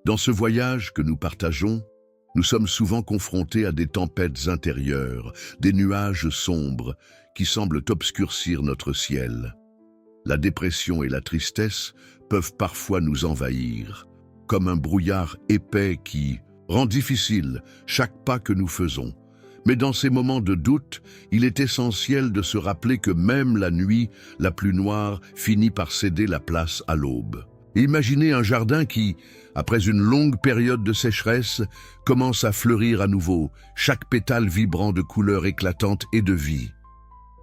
Dans ce voyage que nous partageons, nous sommes souvent confrontés à des tempêtes intérieures, des nuages sombres qui semblent obscurcir notre ciel. La dépression et la tristesse peuvent parfois nous envahir, comme un brouillard épais qui rend difficile chaque pas que nous faisons. Mais dans ces moments de doute, il est essentiel de se rappeler que même la nuit la plus noire finit par céder la place à l'aube. Imaginez un jardin qui, après une longue période de sécheresse, commence à fleurir à nouveau, chaque pétale vibrant de couleurs éclatantes et de vie.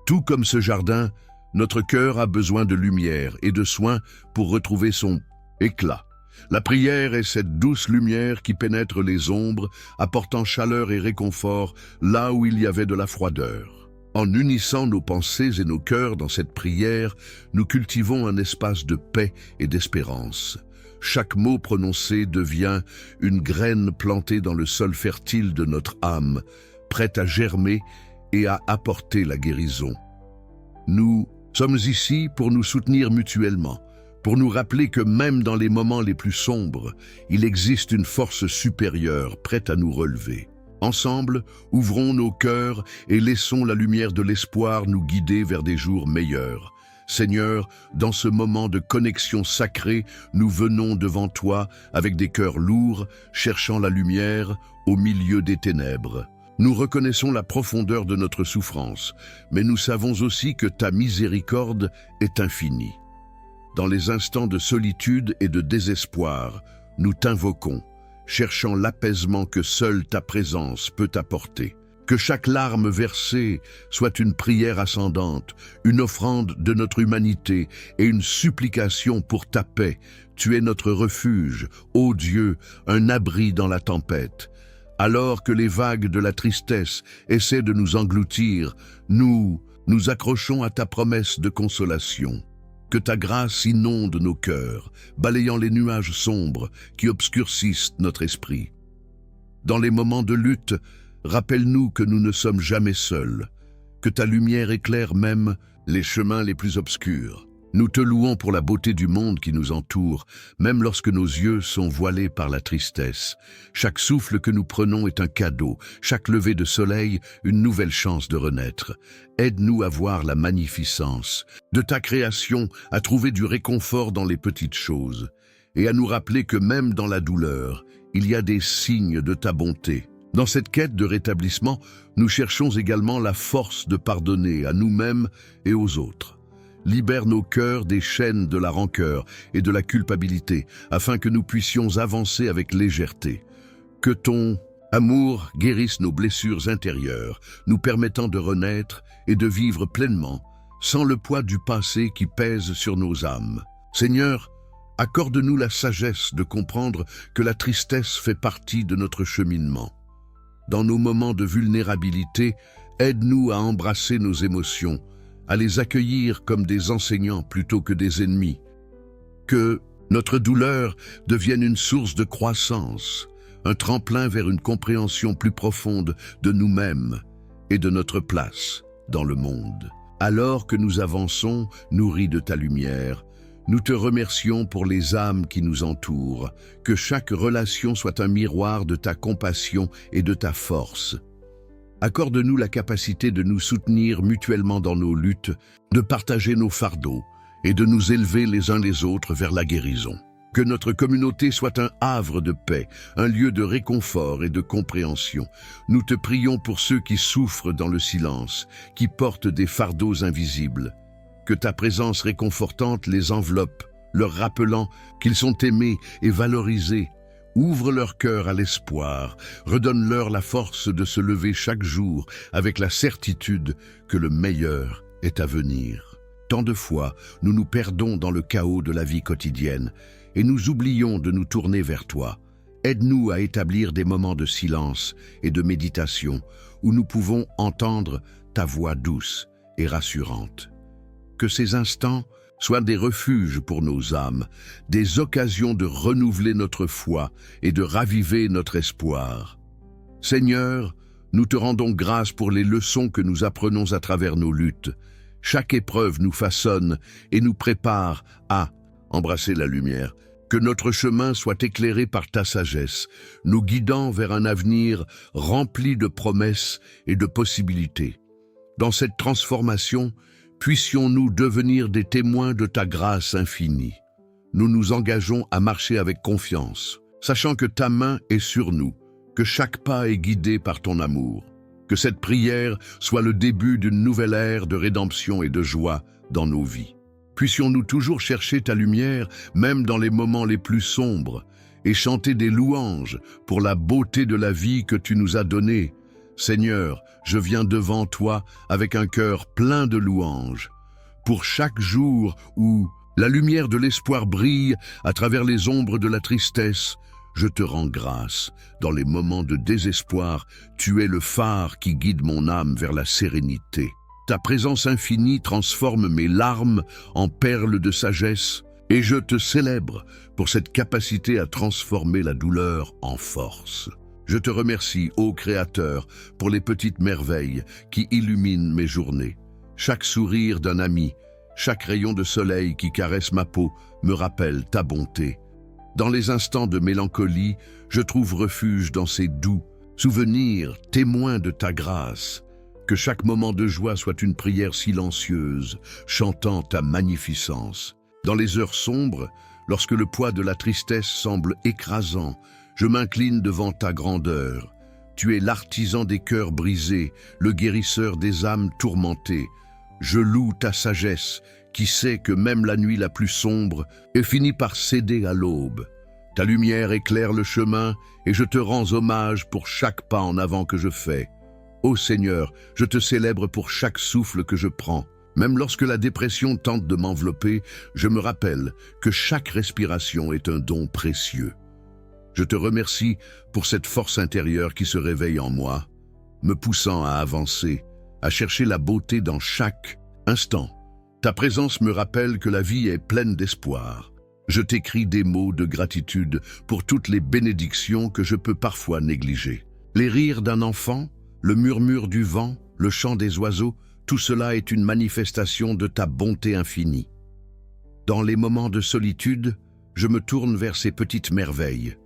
Tout comme ce jardin, notre cœur a besoin de lumière et de soins pour retrouver son éclat. La prière est cette douce lumière qui pénètre les ombres, apportant chaleur et réconfort là où il y avait de la froideur. En unissant nos pensées et nos cœurs dans cette prière, nous cultivons un espace de paix et d'espérance. Chaque mot prononcé devient une graine plantée dans le sol fertile de notre âme, prête à germer et à apporter la guérison. Nous sommes ici pour nous soutenir mutuellement, pour nous rappeler que même dans les moments les plus sombres, il existe une force supérieure prête à nous relever. Ensemble, ouvrons nos cœurs et laissons la lumière de l'espoir nous guider vers des jours meilleurs. Seigneur, dans ce moment de connexion sacrée, nous venons devant toi avec des cœurs lourds, cherchant la lumière au milieu des ténèbres. Nous reconnaissons la profondeur de notre souffrance, mais nous savons aussi que ta miséricorde est infinie. Dans les instants de solitude et de désespoir, nous t'invoquons, cherchant l'apaisement que seule ta présence peut apporter. Que chaque larme versée soit une prière ascendante, une offrande de notre humanité et une supplication pour ta paix. Tu es notre refuge, ô Dieu, un abri dans la tempête. Alors que les vagues de la tristesse essaient de nous engloutir, nous nous accrochons à ta promesse de consolation. Que ta grâce inonde nos cœurs, balayant les nuages sombres qui obscurcissent notre esprit. Dans les moments de lutte, rappelle-nous que nous ne sommes jamais seuls, que ta lumière éclaire même les chemins les plus obscurs. Nous te louons pour la beauté du monde qui nous entoure, même lorsque nos yeux sont voilés par la tristesse. Chaque souffle que nous prenons est un cadeau, chaque lever de soleil une nouvelle chance de renaître. Aide-nous à voir la magnificence de ta création, à trouver du réconfort dans les petites choses, et à nous rappeler que même dans la douleur, il y a des signes de ta bonté. Dans cette quête de rétablissement, nous cherchons également la force de pardonner à nous-mêmes et aux autres. Libère nos cœurs des chaînes de la rancœur et de la culpabilité, afin que nous puissions avancer avec légèreté. Que ton amour guérisse nos blessures intérieures, nous permettant de renaître et de vivre pleinement, sans le poids du passé qui pèse sur nos âmes. Seigneur, accorde-nous la sagesse de comprendre que la tristesse fait partie de notre cheminement. Dans nos moments de vulnérabilité, aide-nous à embrasser nos émotions, à les accueillir comme des enseignants plutôt que des ennemis. Que notre douleur devienne une source de croissance, un tremplin vers une compréhension plus profonde de nous-mêmes et de notre place dans le monde. Alors que nous avançons, nourris de ta lumière, nous te remercions pour les âmes qui nous entourent, que chaque relation soit un miroir de ta compassion et de ta force. Accorde-nous la capacité de nous soutenir mutuellement dans nos luttes, de partager nos fardeaux et de nous élever les uns les autres vers la guérison. Que notre communauté soit un havre de paix, un lieu de réconfort et de compréhension. Nous te prions pour ceux qui souffrent dans le silence, qui portent des fardeaux invisibles. Que ta présence réconfortante les enveloppe, leur rappelant qu'ils sont aimés et valorisés. Ouvre leur cœur à l'espoir, redonne-leur la force de se lever chaque jour avec la certitude que le meilleur est à venir. Tant de fois, nous nous perdons dans le chaos de la vie quotidienne et nous oublions de nous tourner vers toi. Aide-nous à établir des moments de silence et de méditation où nous pouvons entendre ta voix douce et rassurante. Que ces instants soient des refuges pour nos âmes, des occasions de renouveler notre foi et de raviver notre espoir. Seigneur, nous te rendons grâce pour les leçons que nous apprenons à travers nos luttes. Chaque épreuve nous façonne et nous prépare à embrasser la lumière. Que notre chemin soit éclairé par ta sagesse, nous guidant vers un avenir rempli de promesses et de possibilités. Dans cette transformation, puissions-nous devenir des témoins de ta grâce infinie. Nous nous engageons à marcher avec confiance, sachant que ta main est sur nous, que chaque pas est guidé par ton amour. Que cette prière soit le début d'une nouvelle ère de rédemption et de joie dans nos vies. Puissions-nous toujours chercher ta lumière, même dans les moments les plus sombres, et chanter des louanges pour la beauté de la vie que tu nous as donnée. Seigneur, je viens devant toi avec un cœur plein de louanges. Pour chaque jour où la lumière de l'espoir brille à travers les ombres de la tristesse, je te rends grâce. Dans les moments de désespoir, tu es le phare qui guide mon âme vers la sérénité. Ta présence infinie transforme mes larmes en perles de sagesse, et je te célèbre pour cette capacité à transformer la douleur en force. Je te remercie, ô Créateur, pour les petites merveilles qui illuminent mes journées. Chaque sourire d'un ami, chaque rayon de soleil qui caresse ma peau me rappelle ta bonté. Dans les instants de mélancolie, je trouve refuge dans ces doux souvenirs, témoins de ta grâce. Que chaque moment de joie soit une prière silencieuse, chantant ta magnificence. Dans les heures sombres, lorsque le poids de la tristesse semble écrasant, je m'incline devant ta grandeur. Tu es l'artisan des cœurs brisés, le guérisseur des âmes tourmentées. Je loue ta sagesse, qui sait que même la nuit la plus sombre est finie par céder à l'aube. Ta lumière éclaire le chemin et je te rends hommage pour chaque pas en avant que je fais. Ô Seigneur, je te célèbre pour chaque souffle que je prends. Même lorsque la dépression tente de m'envelopper, je me rappelle que chaque respiration est un don précieux. Je te remercie pour cette force intérieure qui se réveille en moi, me poussant à avancer, à chercher la beauté dans chaque instant. Ta présence me rappelle que la vie est pleine d'espoir. Je t'écris des mots de gratitude pour toutes les bénédictions que je peux parfois négliger. Les rires d'un enfant, le murmure du vent, le chant des oiseaux, tout cela est une manifestation de ta bonté infinie. Dans les moments de solitude, je me tourne vers ces petites merveilles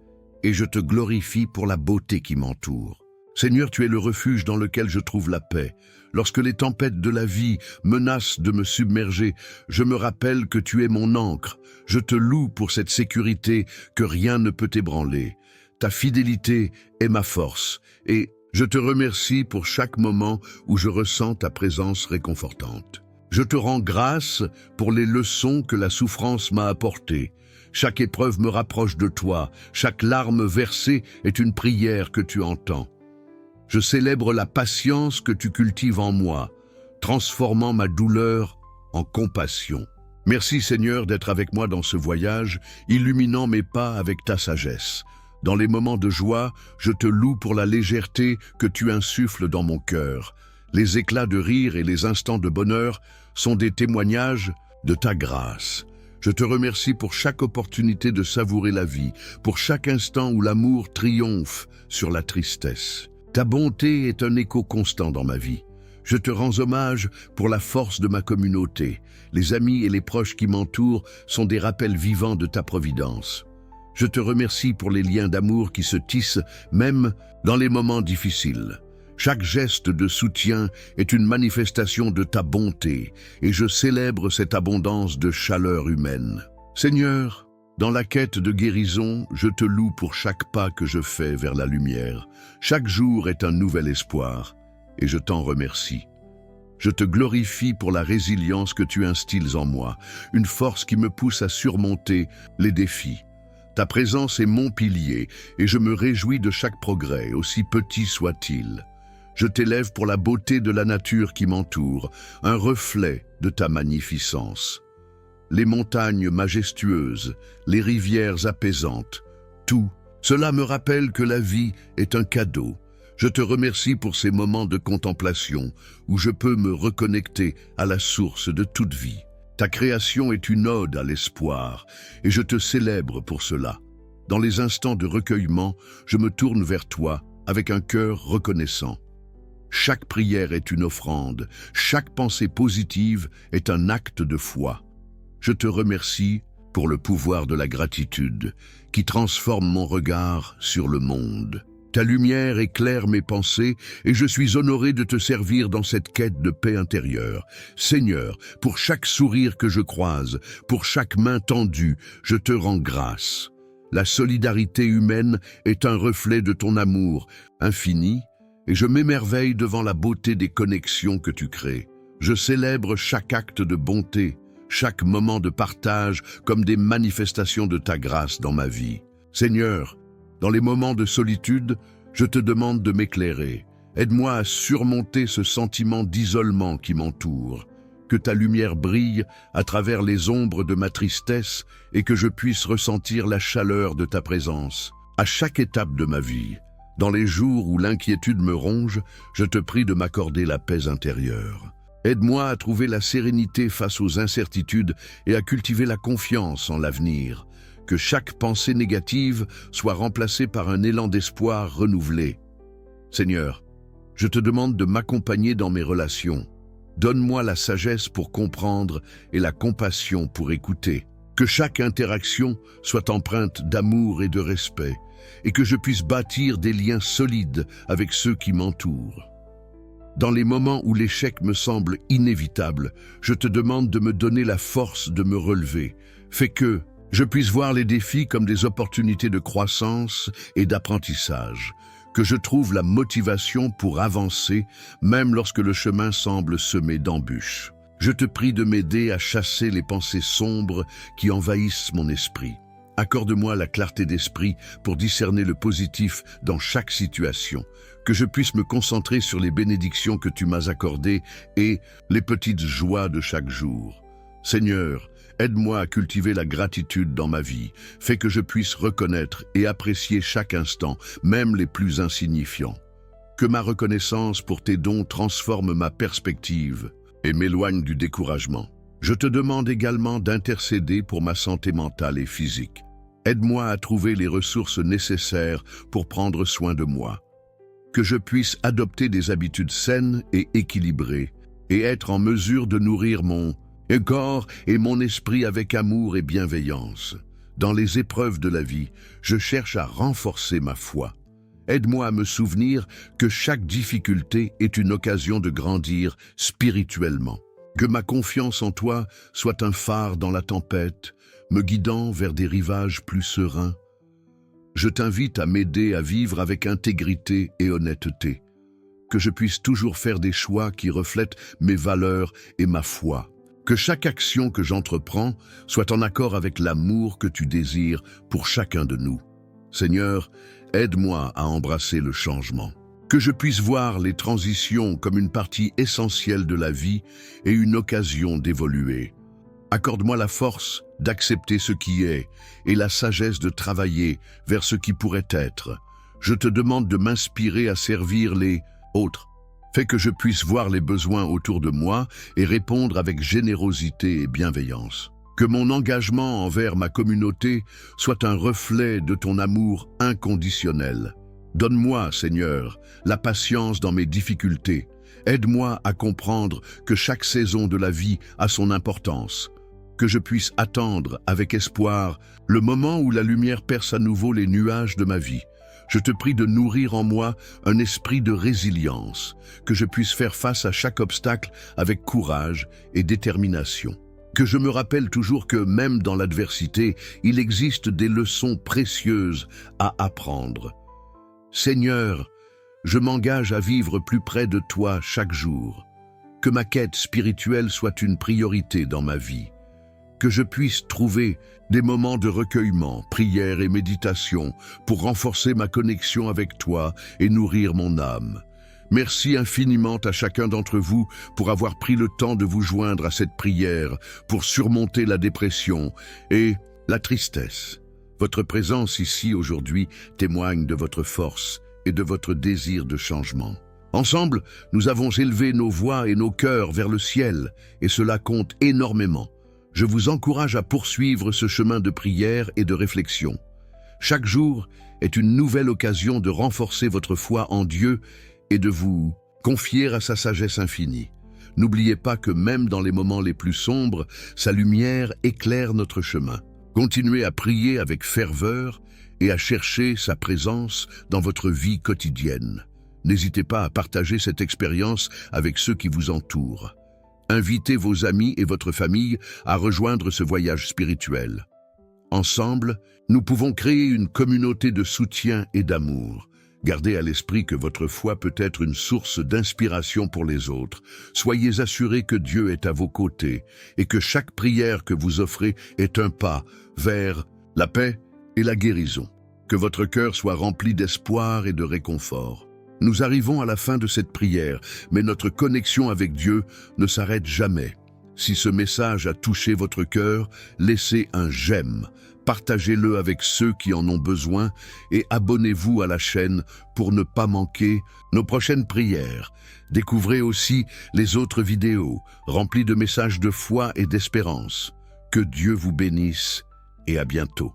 et je te glorifie pour la beauté qui m'entoure. Seigneur, tu es le refuge dans lequel je trouve la paix. Lorsque les tempêtes de la vie menacent de me submerger, je me rappelle que tu es mon ancre. Je te loue pour cette sécurité que rien ne peut ébranler. Ta fidélité est ma force et je te remercie pour chaque moment où je ressens ta présence réconfortante. Je te rends grâce pour les leçons que la souffrance m'a apportées. Chaque épreuve me rapproche de toi, chaque larme versée est une prière que tu entends. Je célèbre la patience que tu cultives en moi, transformant ma douleur en compassion. Merci Seigneur d'être avec moi dans ce voyage, illuminant mes pas avec ta sagesse. Dans les moments de joie, je te loue pour la légèreté que tu insuffles dans mon cœur. Les éclats de rire et les instants de bonheur sont des témoignages de ta grâce. Je te remercie pour chaque opportunité de savourer la vie, pour chaque instant où l'amour triomphe sur la tristesse. Ta bonté est un écho constant dans ma vie. Je te rends hommage pour la force de ma communauté. Les amis et les proches qui m'entourent sont des rappels vivants de ta providence. Je te remercie pour les liens d'amour qui se tissent même dans les moments difficiles. Chaque geste de soutien est une manifestation de ta bonté et je célèbre cette abondance de chaleur humaine. Seigneur, dans la quête de guérison, je te loue pour chaque pas que je fais vers la lumière. Chaque jour est un nouvel espoir et je t'en remercie. Je te glorifie pour la résilience que tu instilles en moi, une force qui me pousse à surmonter les défis. Ta présence est mon pilier et je me réjouis de chaque progrès, aussi petit soit-il. Je t'élève pour la beauté de la nature qui m'entoure, un reflet de ta magnificence. Les montagnes majestueuses, les rivières apaisantes, tout, cela me rappelle que la vie est un cadeau. Je te remercie pour ces moments de contemplation où je peux me reconnecter à la source de toute vie. Ta création est une ode à l'espoir et je te célèbre pour cela. Dans les instants de recueillement, je me tourne vers toi avec un cœur reconnaissant. Chaque prière est une offrande, chaque pensée positive est un acte de foi. Je te remercie pour le pouvoir de la gratitude qui transforme mon regard sur le monde. Ta lumière éclaire mes pensées et je suis honoré de te servir dans cette quête de paix intérieure. Seigneur, pour chaque sourire que je croise, pour chaque main tendue, je te rends grâce. La solidarité humaine est un reflet de ton amour infini et je m'émerveille devant la beauté des connexions que tu crées. Je célèbre chaque acte de bonté, chaque moment de partage comme des manifestations de ta grâce dans ma vie. Seigneur, dans les moments de solitude, je te demande de m'éclairer. Aide-moi à surmonter ce sentiment d'isolement qui m'entoure. Que ta lumière brille à travers les ombres de ma tristesse et que je puisse ressentir la chaleur de ta présence. À chaque étape de ma vie, dans les jours où l'inquiétude me ronge, je te prie de m'accorder la paix intérieure. Aide-moi à trouver la sérénité face aux incertitudes et à cultiver la confiance en l'avenir. Que chaque pensée négative soit remplacée par un élan d'espoir renouvelé. Seigneur, je te demande de m'accompagner dans mes relations. Donne-moi la sagesse pour comprendre et la compassion pour écouter. Que chaque interaction soit empreinte d'amour et de respect, et que je puisse bâtir des liens solides avec ceux qui m'entourent. Dans les moments où l'échec me semble inévitable, je te demande de me donner la force de me relever. Fais que je puisse voir les défis comme des opportunités de croissance et d'apprentissage, que je trouve la motivation pour avancer, même lorsque le chemin semble semé d'embûches. Je te prie de m'aider à chasser les pensées sombres qui envahissent mon esprit. Accorde-moi la clarté d'esprit pour discerner le positif dans chaque situation, que je puisse me concentrer sur les bénédictions que tu m'as accordées et les petites joies de chaque jour. Seigneur, aide-moi à cultiver la gratitude dans ma vie. Fais que je puisse reconnaître et apprécier chaque instant, même les plus insignifiants. Que ma reconnaissance pour tes dons transforme ma perspective et m'éloigne du découragement. Je te demande également d'intercéder pour ma santé mentale et physique. Aide-moi à trouver les ressources nécessaires pour prendre soin de moi. Que je puisse adopter des habitudes saines et équilibrées et être en mesure de nourrir mon corps et mon esprit avec amour et bienveillance. Dans les épreuves de la vie, je cherche à renforcer ma foi. Aide-moi à me souvenir que chaque difficulté est une occasion de grandir spirituellement. Que ma confiance en toi soit un phare dans la tempête, me guidant vers des rivages plus sereins. Je t'invite à m'aider à vivre avec intégrité et honnêteté. Que je puisse toujours faire des choix qui reflètent mes valeurs et ma foi. Que chaque action que j'entreprends soit en accord avec l'amour que tu désires pour chacun de nous. Seigneur, aide-moi à embrasser le changement. Que je puisse voir les transitions comme une partie essentielle de la vie et une occasion d'évoluer. Accorde-moi la force d'accepter ce qui est et la sagesse de travailler vers ce qui pourrait être. Je te demande de m'inspirer à servir les autres. Fais que je puisse voir les besoins autour de moi et répondre avec générosité et bienveillance. Que mon engagement envers ma communauté soit un reflet de ton amour inconditionnel. Donne-moi, Seigneur, la patience dans mes difficultés. Aide-moi à comprendre que chaque saison de la vie a son importance. Que je puisse attendre avec espoir le moment où la lumière perce à nouveau les nuages de ma vie. Je te prie de nourrir en moi un esprit de résilience, que je puisse faire face à chaque obstacle avec courage et détermination. Que je me rappelle toujours que même dans l'adversité, il existe des leçons précieuses à apprendre. Seigneur, je m'engage à vivre plus près de toi chaque jour. Que ma quête spirituelle soit une priorité dans ma vie. Que je puisse trouver des moments de recueillement, prière et méditation pour renforcer ma connexion avec toi et nourrir mon âme. Merci infiniment à chacun d'entre vous pour avoir pris le temps de vous joindre à cette prière pour surmonter la dépression et la tristesse. Votre présence ici aujourd'hui témoigne de votre force et de votre désir de changement. Ensemble, nous avons élevé nos voix et nos cœurs vers le ciel et cela compte énormément. Je vous encourage à poursuivre ce chemin de prière et de réflexion. Chaque jour est une nouvelle occasion de renforcer votre foi en Dieu et de vous confier à sa sagesse infinie. N'oubliez pas que même dans les moments les plus sombres, sa lumière éclaire notre chemin. Continuez à prier avec ferveur et à chercher sa présence dans votre vie quotidienne. N'hésitez pas à partager cette expérience avec ceux qui vous entourent. Invitez vos amis et votre famille à rejoindre ce voyage spirituel. Ensemble, nous pouvons créer une communauté de soutien et d'amour. Gardez à l'esprit que votre foi peut être une source d'inspiration pour les autres. Soyez assurés que Dieu est à vos côtés et que chaque prière que vous offrez est un pas vers la paix et la guérison. Que votre cœur soit rempli d'espoir et de réconfort. Nous arrivons à la fin de cette prière, mais notre connexion avec Dieu ne s'arrête jamais. Si ce message a touché votre cœur, laissez un j'aime, partagez-le avec ceux qui en ont besoin et abonnez-vous à la chaîne pour ne pas manquer nos prochaines prières. Découvrez aussi les autres vidéos remplies de messages de foi et d'espérance. Que Dieu vous bénisse et à bientôt.